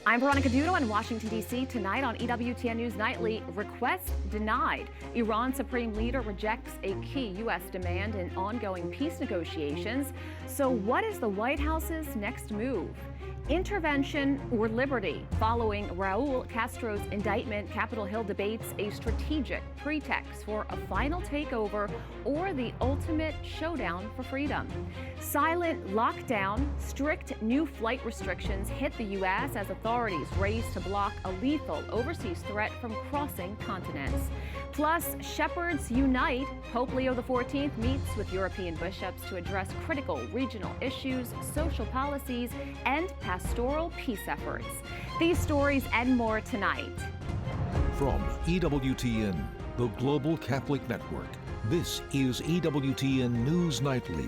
I'm Veronica Dudo in Washington, D.C. Tonight on EWTN News Nightly, request denied. Iran Supreme Leader rejects a key U.S. demand in ongoing peace negotiations. So what is the White House's next move? Intervention or liberty? Following Raúl Castro's indictment, Capitol Hill debates a strategic pretext for a final takeover or the ultimate showdown for freedom. Silent lockdown, strict new flight restrictions hit the U.S. as authorities race to block a lethal overseas threat from crossing continents. Plus, shepherds unite. Pope Leo XIV meets with European bishops to address critical regional issues, social policies, and pastoral peace efforts. These stories and more tonight. From EWTN, the Global Catholic Network, this is EWTN News Nightly.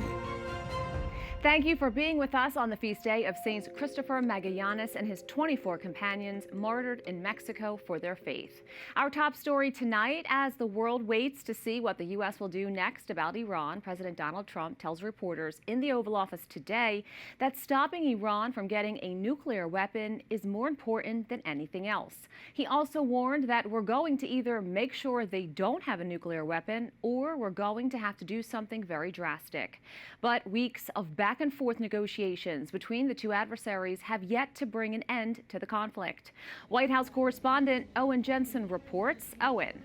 Thank you for being with us on the feast day of Saints Christopher Magallanes and his 24 companions martyred in Mexico for their faith. Our top story tonight, as the world waits to see what the U.S. will do next about Iran, President Donald Trump tells reporters in the Oval Office today that stopping Iran from getting a nuclear weapon is more important than anything else. He also warned that we're going to either make sure they don't have a nuclear weapon or we're going to have to do something very drastic. But weeks of back and forth negotiations between the two adversaries have yet to bring an end to the conflict. White House correspondent Owen Jensen reports. Owen.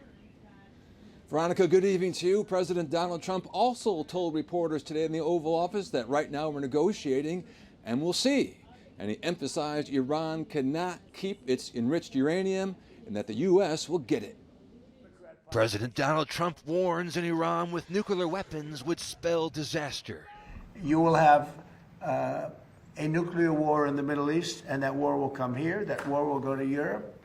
Veronica, good evening to you. President Donald Trump also told reporters today in the Oval Office that right now we're negotiating and we'll see. And he emphasized Iran cannot keep its enriched uranium and that the U.S. will get it. President Donald Trump warns an Iran with nuclear weapons would spell disaster. You will have a nuclear war in the Middle East, and that war will come here. That war will go to Europe.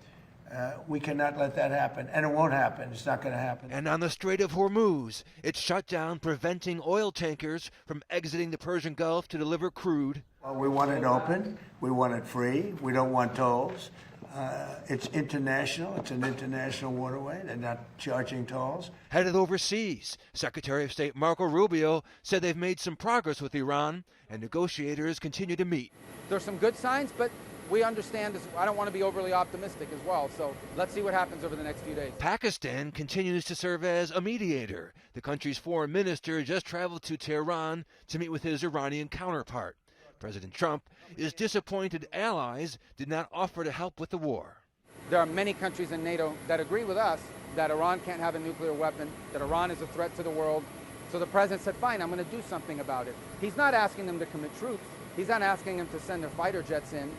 We cannot let that happen, and it won't happen. It's not going to happen. And on the Strait of Hormuz, it's shut down, preventing oil tankers from exiting the Persian Gulf to deliver crude. Well, we want it open. We want it free. We don't want tolls. It's international. It's an international waterway. They're not charging tolls. Headed overseas, Secretary of State Marco Rubio said they've made some progress with Iran, and negotiators continue to meet. There's some good signs, but we understand I don't want to be overly optimistic as well, so let's see what happens over the next few days. Pakistan continues to serve as a mediator. The country's foreign minister just traveled to Tehran to meet with his Iranian counterpart. President Trump is disappointed allies did not offer to help with the war. There are many countries in NATO that agree with us that Iran can't have a nuclear weapon, that Iran is a threat to the world. So the president said, fine, I'm going to do something about it. He's not asking them to commit troops. He's not asking them to send their fighter jets in,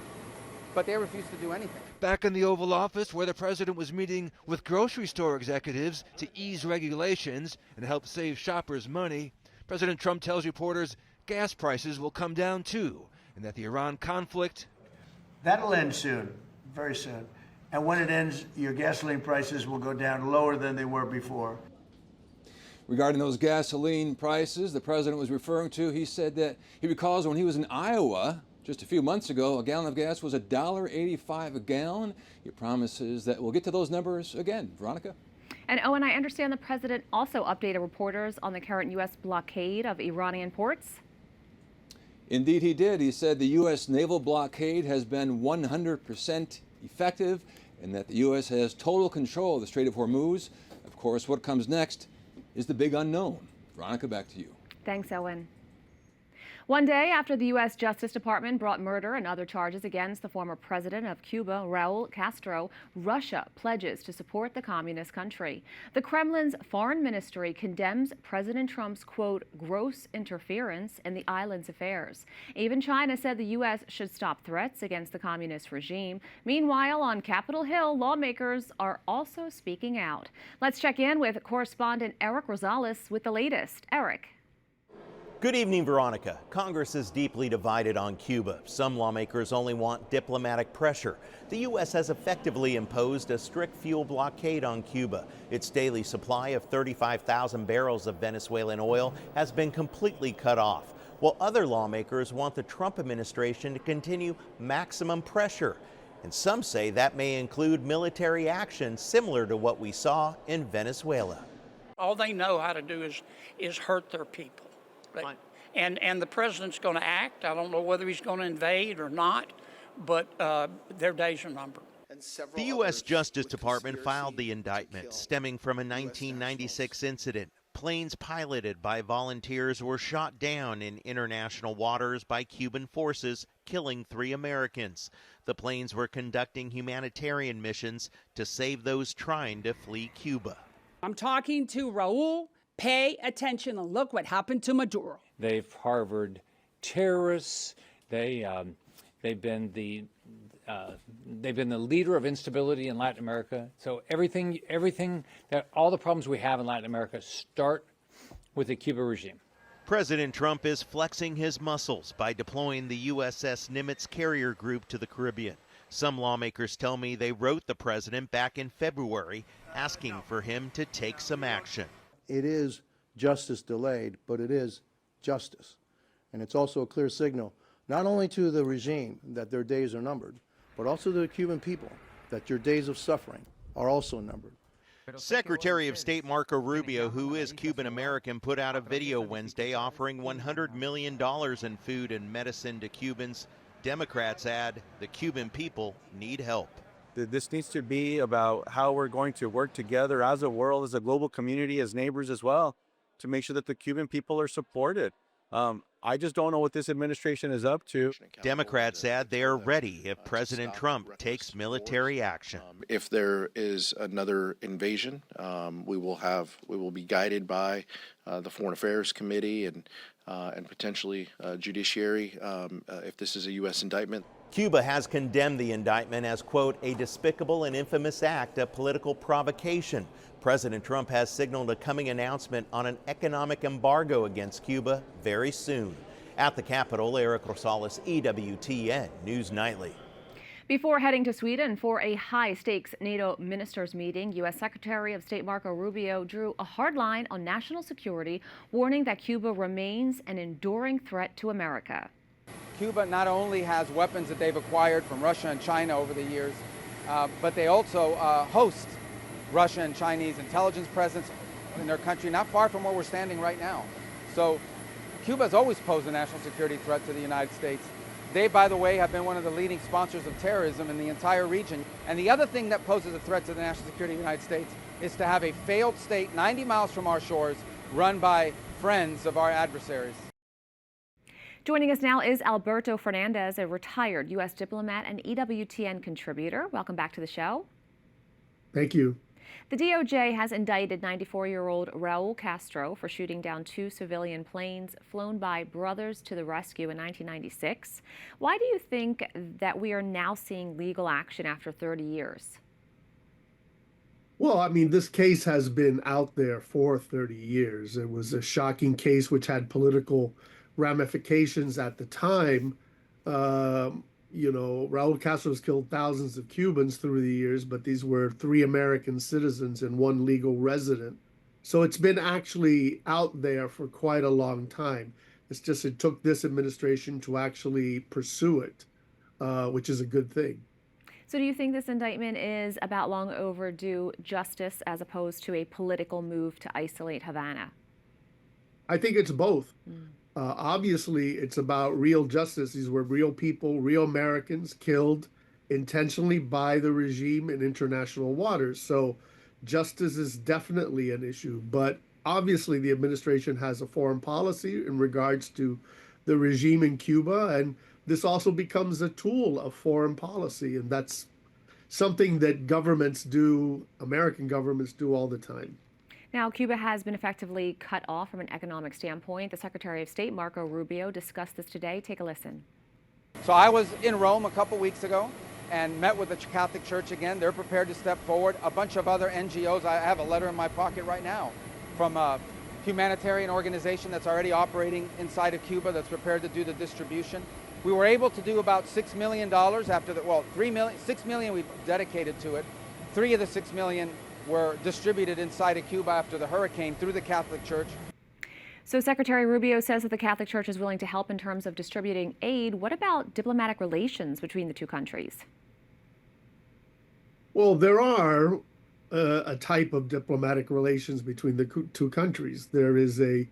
but they refuse to do anything. Back in the Oval Office, where the president was meeting with grocery store executives to ease regulations and help save shoppers money, President Trump tells reporters gas prices will come down too, and that the Iran conflict... That'll end soon, very soon. And when it ends, your gasoline prices will go down lower than they were before. Regarding those gasoline prices the president was referring to, he said that he recalls when he was in Iowa just a few months ago, a gallon of gas was $1.85 a gallon. He promises that we'll get to those numbers again. Veronica? And Owen, I understand the president also updated reporters on the current U.S. blockade of Iranian ports. Indeed, he did. He said the U.S. naval blockade has been 100% effective and that the U.S. has total control of the Strait of Hormuz. Of course, what comes next is the big unknown. Veronica, back to you. Thanks, Owen. One day after the U.S. Justice Department brought murder and other charges against the former president of Cuba, Raúl Castro, Russia pledges to support the communist country. The Kremlin's foreign ministry condemns President Trump's, quote, gross interference in the island's affairs. Even China said the U.S. should stop threats against the communist regime. Meanwhile, on Capitol Hill, lawmakers are also speaking out. Let's check in with correspondent Eric Rosales with the latest. Eric. Good evening, Veronica. Congress is deeply divided on Cuba. Some lawmakers only want diplomatic pressure. The U.S. has effectively imposed a strict fuel blockade on Cuba. Its daily supply of 35,000 barrels of Venezuelan oil has been completely cut off, while other lawmakers want the Trump administration to continue maximum pressure. And some say that may include military action similar to what we saw in Venezuela. All they know how to do is hurt their people. And the president's going to act. I don't know whether he's going to invade or not, but their days are numbered. The U.S. Justice Department filed the indictment stemming from a 1996 incident. Planes piloted by volunteers were shot down in international waters by Cuban forces, killing 3 Americans. The planes were conducting humanitarian missions to save those trying to flee Cuba. I'm talking to Raúl. Pay attention and look what happened to Maduro. They've harbored terrorists. They've been the leader of instability in Latin America. So all the problems we have in Latin America start with the Cuba regime. President Trump is flexing his muscles by deploying the USS Nimitz carrier group to the Caribbean. Some lawmakers tell me they wrote the president back in February asking for him to take some action. It is justice delayed, but it is justice. And it's also a clear signal, not only to the regime that their days are numbered, but also to the Cuban people that your days of suffering are also numbered. Secretary of State Marco Rubio, who is Cuban American, put out a video Wednesday offering $100 million in food and medicine to Cubans. Democrats add the Cuban people need help. This needs to be about how we're going to work together as a world, as a global community, as neighbors as well, to make sure that the Cuban people are supported. I just don't know what this administration is up to. Democrats add they are ready if President Trump takes military action. If there is another invasion, we will be guided by the Foreign Affairs Committee and potentially judiciary if this is a U.S. indictment. Cuba has condemned the indictment as, quote, a despicable and infamous act of political provocation. President Trump has signaled a coming announcement on an economic embargo against Cuba very soon. At the Capitol, Eric Rosales, EWTN News Nightly. Before heading to Sweden for a high-stakes NATO ministers meeting, U.S. Secretary of State Marco Rubio drew a hard line on national security, warning that Cuba remains an enduring threat to America. Cuba not only has weapons that they've acquired from Russia and China over the years, but they also host Russia and Chinese intelligence presence in their country, not far from where we're standing right now. So Cuba has always posed a national security threat to the United States. They, by the way, have been one of the leading sponsors of terrorism in the entire region. And the other thing that poses a threat to the national security of the United States is to have a failed state 90 miles from our shores run by friends of our adversaries. Joining us now is Alberto Fernandez, a retired U.S. diplomat and EWTN contributor. Welcome back to the show. Thank you. The DOJ has indicted 94-year-old Raúl Castro for shooting down 2 civilian planes flown by Brothers to the Rescue in 1996. Why do you think that we are now seeing legal action after 30 years? Well, I mean, this case has been out there for 30 years. It was a shocking case which had political ramifications at the time. Raúl Castro has killed thousands of Cubans through the years, but these were 3 American citizens and 1 legal resident. So it's been actually out there for quite a long time. It's just it took this administration to actually pursue it, which is a good thing. So do you think this indictment is about long overdue justice as opposed to a political move to isolate Havana? I think it's both. Obviously, it's about real justice. These were real people, real Americans killed intentionally by the regime in international waters. So justice is definitely an issue. But obviously, the administration has a foreign policy in regards to the regime in Cuba. And this also becomes a tool of foreign policy. And that's something that governments do, American governments do all the time. Now, Cuba has been effectively cut off from an economic standpoint. The Secretary of State, Marco Rubio, discussed this today. Take a listen. So I was in Rome a couple weeks ago and met with the Catholic Church again. They're prepared to step forward. A bunch of other NGOs. I have a letter in my pocket right now from a humanitarian organization that's already operating inside of Cuba that's prepared to do the distribution. We were able to do about $6 million after the, well, $6 million we dedicated to it. 3 of the $6 million were distributed inside of Cuba after the hurricane through the Catholic Church. So Secretary Rubio says that the Catholic Church is willing to help in terms of distributing aid. What about diplomatic relations between the 2 countries? Well, there are a type of diplomatic relations between the 2 countries. There is a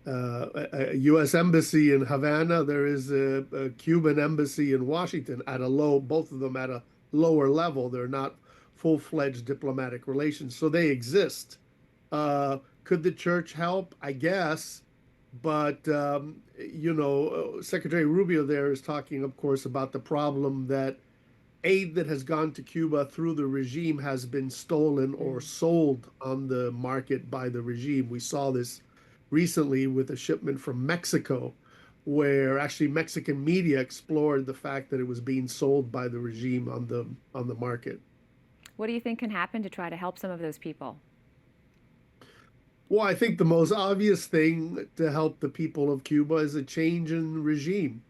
a U.S. embassy in Havana. There is a Cuban embassy in Washington at both of them at a lower level. They're not full-fledged diplomatic relations, so they exist. Could the church help? I guess, but Secretary Rubio there is talking, of course, about the problem that aid that has gone to Cuba through the regime has been stolen or sold on the market by the regime. We saw this recently with a shipment from Mexico, where actually Mexican media explored the fact that it was being sold by the regime on the market. What do you think can happen to try to help some of those people? Well, I think the most obvious thing to help the people of Cuba is a change in regime.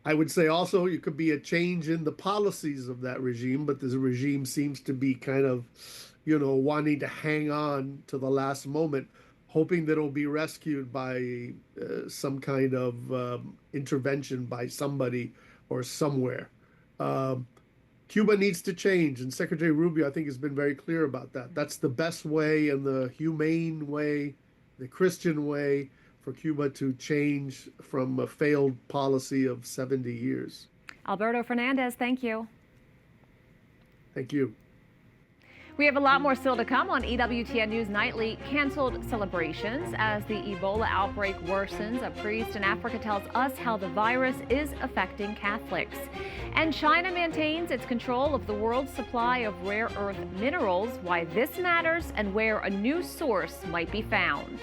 I would say also it could be a change in the policies of that regime, but this regime seems to be kind of, wanting to hang on to the last moment, hoping that it'll be rescued by some kind of intervention by somebody or somewhere. Cuba needs to change, and Secretary Rubio, I think, has been very clear about that. That's the best way and the humane way, the Christian way for Cuba to change from a failed policy of 70 years. Alberto Fernandez, thank you. Thank you. We have a lot more still to come on EWTN News Nightly. Canceled celebrations as the Ebola outbreak worsens. A priest in Africa tells us how the virus is affecting Catholics. And China maintains its control of the world's supply of rare earth minerals, why this matters, and where a new source might be found.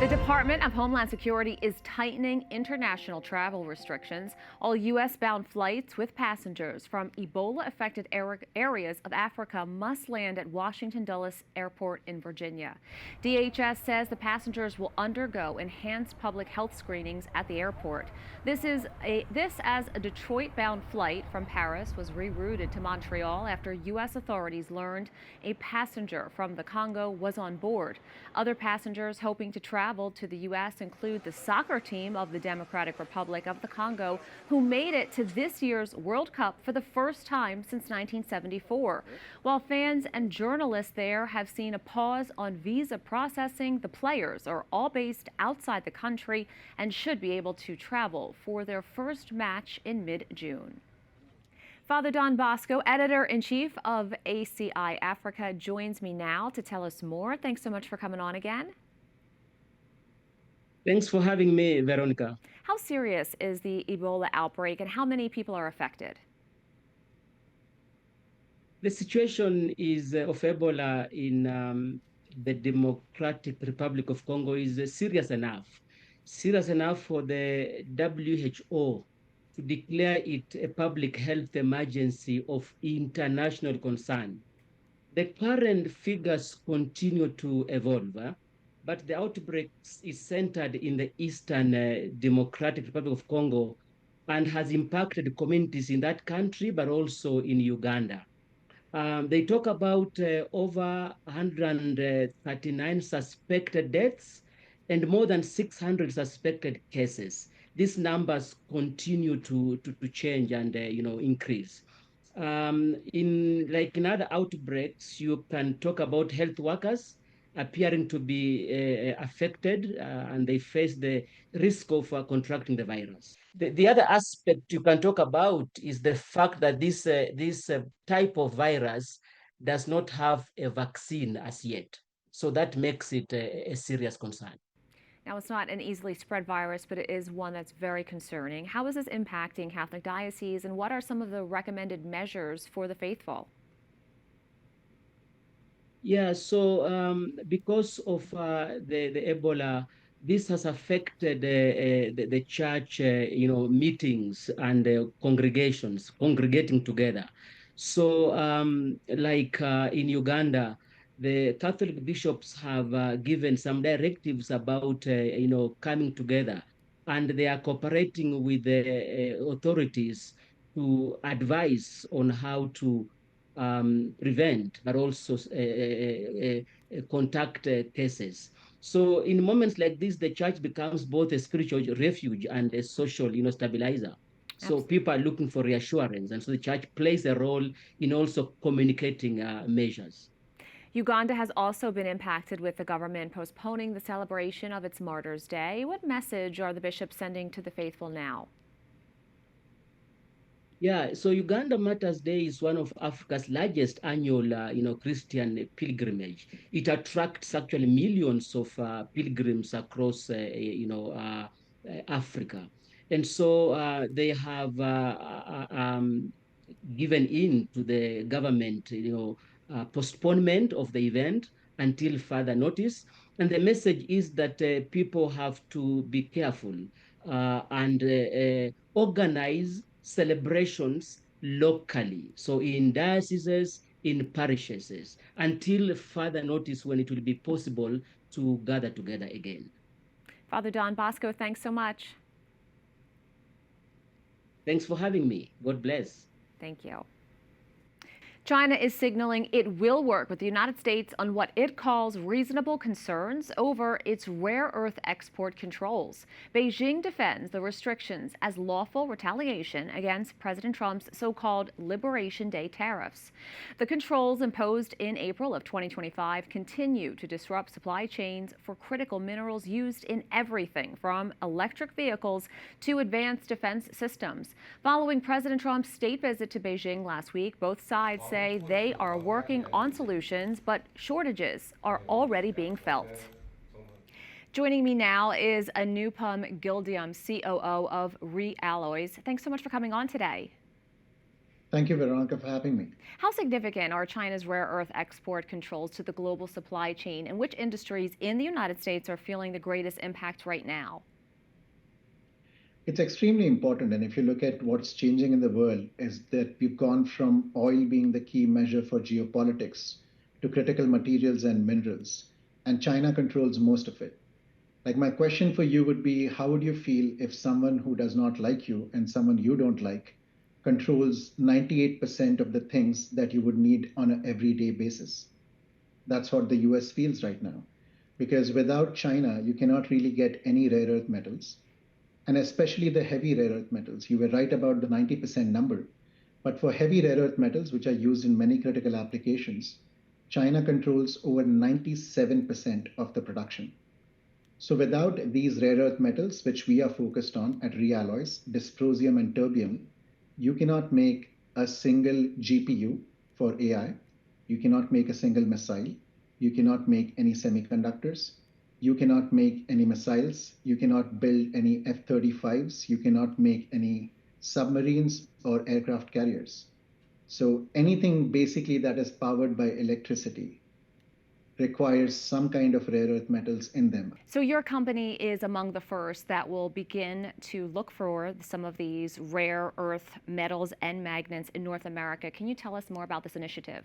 The Department of Homeland Security is tightening international travel restrictions. All U.S.-bound flights with passengers from Ebola-affected areas of Africa must land at Washington Dulles Airport in Virginia. DHS says the passengers will undergo enhanced public health screenings at the airport. This as a Detroit-bound flight from Paris was rerouted to Montreal after U.S. authorities learned a passenger from the Congo was on board. Other passengers hoping to travel to the U.S. include the soccer team of the Democratic Republic of the Congo, who made it to this year's World Cup for the first time since 1974. While fans and journalists there have seen a pause on visa processing, the players are all based outside the country and should be able to travel for their first match in mid-June. Father Don Bosco, editor-in-chief of ACI Africa, joins me now to tell us more. Thanks so much for coming on again. Thanks for having me, Veronica. How serious is the Ebola outbreak and how many people are affected? The situation of Ebola in the Democratic Republic of Congo is serious enough for the WHO to declare it a public health emergency of international concern. The current figures continue to evolve, but the outbreak is centered in the Eastern Democratic Republic of Congo and has impacted communities in that country, but also in Uganda. They talk about over 139 suspected deaths and more than 600 suspected cases. These numbers continue to change and increase. In other outbreaks, you can talk about health workers appearing to be affected and they face the risk of contracting the virus. The other aspect you can talk about is the fact that this type of virus does not have a vaccine as yet. So that makes it a serious concern. Now, it's not an easily spread virus, but it is one that's very concerning. How is this impacting Catholic dioceses, and what are some of the recommended measures for the faithful? Yeah, so because of the Ebola, this has affected the church, meetings and congregations congregating together. So, in Uganda, the Catholic bishops have given some directives about, coming together, and they are cooperating with the authorities to advise on how to prevent, but also contact cases. So in moments like this, the church becomes both a spiritual refuge and a social, stabilizer. So people are looking for reassurance, and so the church plays a role in also communicating measures. Uganda has also been impacted with the government postponing the celebration of its Martyrs' Day. What message are the bishops sending to the faithful now? Yeah, so Uganda Martyrs' Day is one of Africa's largest annual, Christian pilgrimage. It attracts actually millions of pilgrims across, Africa, and so they have given in to the government, postponement of the event until further notice. And the message is that people have to be careful and organize celebrations locally. So in dioceses, in parishes, until further notice when it will be possible to gather together again. Father Don Bosco, thanks so much. Thanks for having me. God bless. Thank you. China is signaling it will work with the United States on what it calls reasonable concerns over its rare earth export controls. Beijing defends the restrictions as lawful retaliation against President Trump's so-called Liberation Day tariffs. The controls imposed in April of 2025 continue to disrupt supply chains for critical minerals used in everything from electric vehicles to advanced defense systems. Following President Trump's state visit to Beijing last week, both sides say they are working on solutions, but shortages are already being felt. Joining me now is Anupam Gildiam, COO of Realloys. Thanks so much for coming on today. Thank you, Veronica, for having me. How significant are China's rare earth export controls to the global supply chain, and which industries in the United States are feeling the greatest impact right now? It's extremely important, and if you look at what's changing in the world, is that we've gone from oil being the key measure for geopolitics to critical materials and minerals, and China controls most of it. Like, my question for you would be, how would you feel if someone who does not like you and someone you don't like controls 98% of the things that you would need on an everyday basis? That's what the US feels right now, because without China, you cannot really get any rare earth metals, and especially the heavy rare earth metals. You were right about the 90% number, but for heavy rare earth metals, which are used in many critical applications, China controls over 97% of the production. So without these rare earth metals, which we are focused on at Realloys, dysprosium and terbium, you cannot make a single GPU for AI, you cannot make a single missile, you cannot make any semiconductors, you cannot make any missiles, you cannot build any F-35s, you cannot make any submarines or aircraft carriers. So anything basically that is powered by electricity requires some kind of rare earth metals in them. So your company is among the first that will begin to look for some of these rare earth metals and magnets in North America. Can you tell us more about this initiative?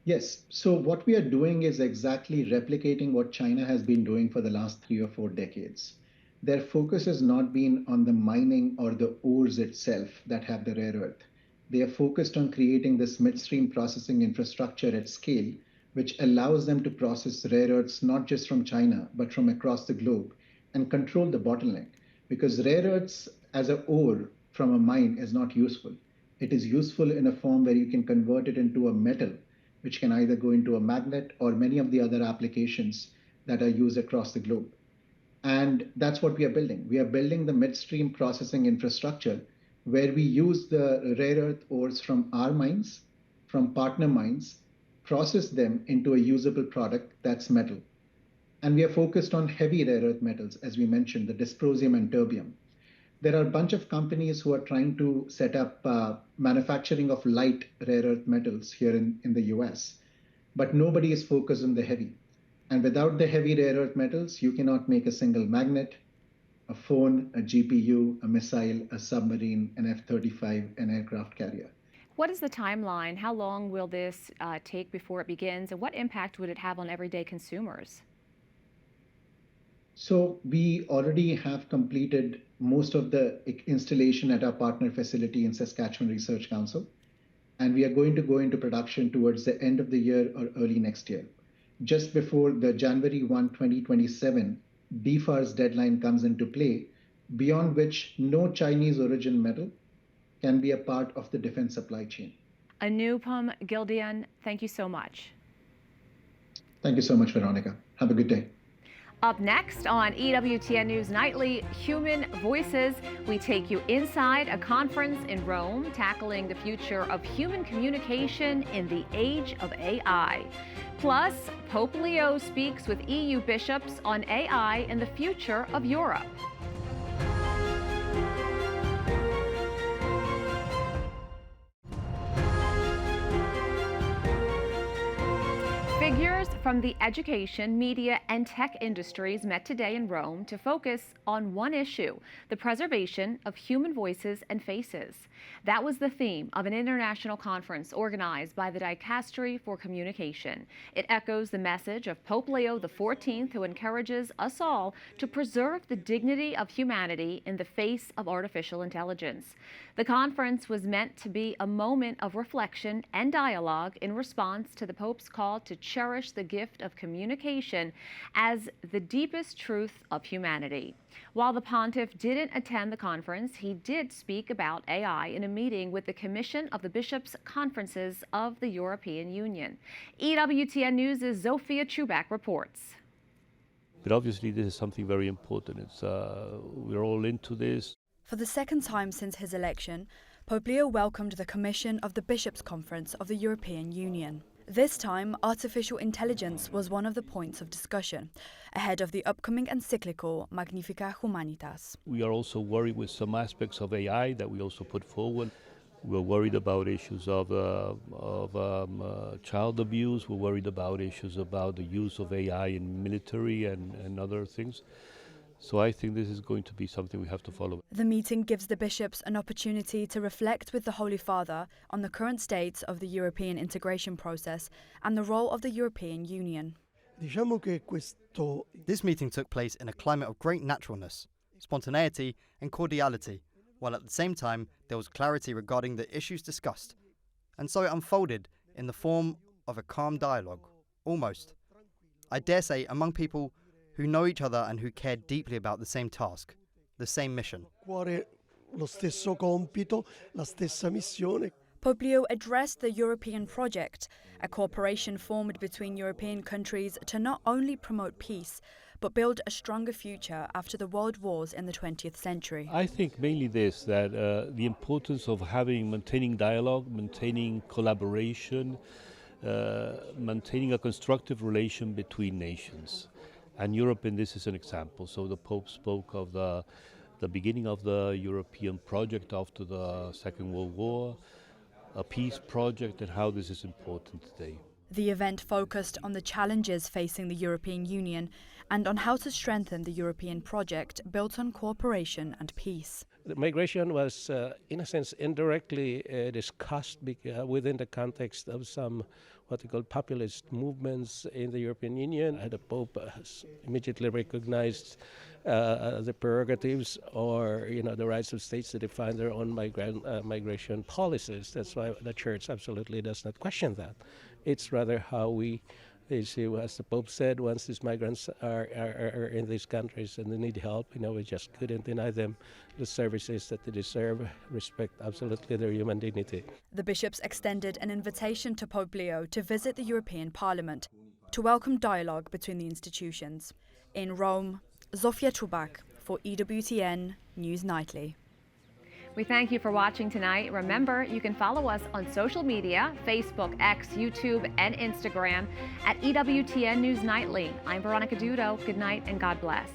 Yes. So what we are doing is exactly replicating what China has been doing for the last 3 or 4 decades. Their focus has not been on the mining or the ores itself that have the rare earth. They are focused on creating this midstream processing infrastructure at scale, which allows them to process rare earths not just from China, but from across the globe, and control the bottleneck. Because rare earths as an ore from a mine is not useful. It is useful in a form where you can convert it into a metal, which can either go into a magnet or many of the other applications that are used across the globe. And that's what we are building. We are building the midstream processing infrastructure where we use the rare earth ores from our mines, from partner mines, process them into a usable product that's metal. And we are focused on heavy rare earth metals, as we mentioned, the dysprosium and terbium. There are a bunch of companies who are trying to set up manufacturing of light rare earth metals here in the US, but nobody is focused on the heavy. And without the heavy rare earth metals, you cannot make a single magnet, a phone, a GPU, a missile, a submarine, an F-35, an aircraft carrier. What is the timeline? How long will this take before it begins, and what impact would it have on everyday consumers? So we already have completed most of the installation at our partner facility in Saskatchewan Research Council, and we are going to go into production towards the end of the year or early next year. Just before the January 1, 2027 DFARS deadline comes into play, beyond which no Chinese origin metal can be a part of the defense supply chain. Anupam Gildian, thank you so much. Thank you so much, Veronica. Have a good day. Up next on EWTN News Nightly, Human Voices, we take you inside a conference in Rome tackling the future of human communication in the age of AI. Plus, Pope Leo speaks with EU bishops on AI and the future of Europe. Figures from the education, media, and tech industries met today in Rome to focus on one issue: the preservation of human voices and faces. That was the theme of an international conference organized by the Dicastery for Communication. It echoes the message of Pope Leo XIV, who encourages us all to preserve the dignity of humanity in the face of artificial intelligence. The conference was meant to be a moment of reflection and dialogue in response to the Pope's call to cherish the gift of communication as the deepest truth of humanity. While the pontiff didn't attend the conference, he did speak about AI in a meeting with the Commission of the Bishops' Conferences of the European Union. EWTN News' Zofia Chubak reports. But obviously this is something very important. We're all into this. For the second time since his election, Pope Leo welcomed the Commission of the Bishops' Conference of the European Union. This time, artificial intelligence was one of the points of discussion, ahead of the upcoming encyclical Magnificat Humanitas. We are also worried with some aspects of AI that we also put forward. We're worried about issues of child abuse. We're worried about issues about the use of AI in military and other things. So I think this is going to be something we have to follow. The meeting gives the bishops an opportunity to reflect with the Holy Father on the current state of the European integration process and the role of the European Union. This meeting took place in a climate of great naturalness, spontaneity and cordiality, while at the same time there was clarity regarding the issues discussed. And so it unfolded in the form of a calm dialogue, almost, I dare say, among people who know each other and who care deeply about the same task, the same mission. Pope Leo addressed the European project, a cooperation formed between European countries to not only promote peace, but build a stronger future after the world wars in the 20th century. I think mainly this, that the importance of maintaining dialogue, maintaining collaboration, maintaining a constructive relation between nations. And Europe in this is an example. So the Pope spoke of the beginning of the European project after the Second World War, a peace project, and how this is important today. The event focused on the challenges facing the European Union and on how to strengthen the European project built on cooperation and peace. The migration was, in a sense, indirectly discussed within the context of some what we call populist movements in the European Union. The Pope immediately recognized the prerogatives or the rights of states to define their own migration policies. That's why the Church absolutely does not question that. It's rather how we, as the Pope said, once these migrants are in these countries and they need help, we just couldn't deny them the services that they deserve, respect absolutely their human dignity. The bishops extended an invitation to Pope Leo to visit the European Parliament to welcome dialogue between the institutions. In Rome, Zofia Chubak for EWTN News Nightly. We thank you for watching tonight. Remember, you can follow us on social media, Facebook, X, YouTube, and Instagram at EWTN News Nightly. I'm Veronica Dudo. Good night and God bless.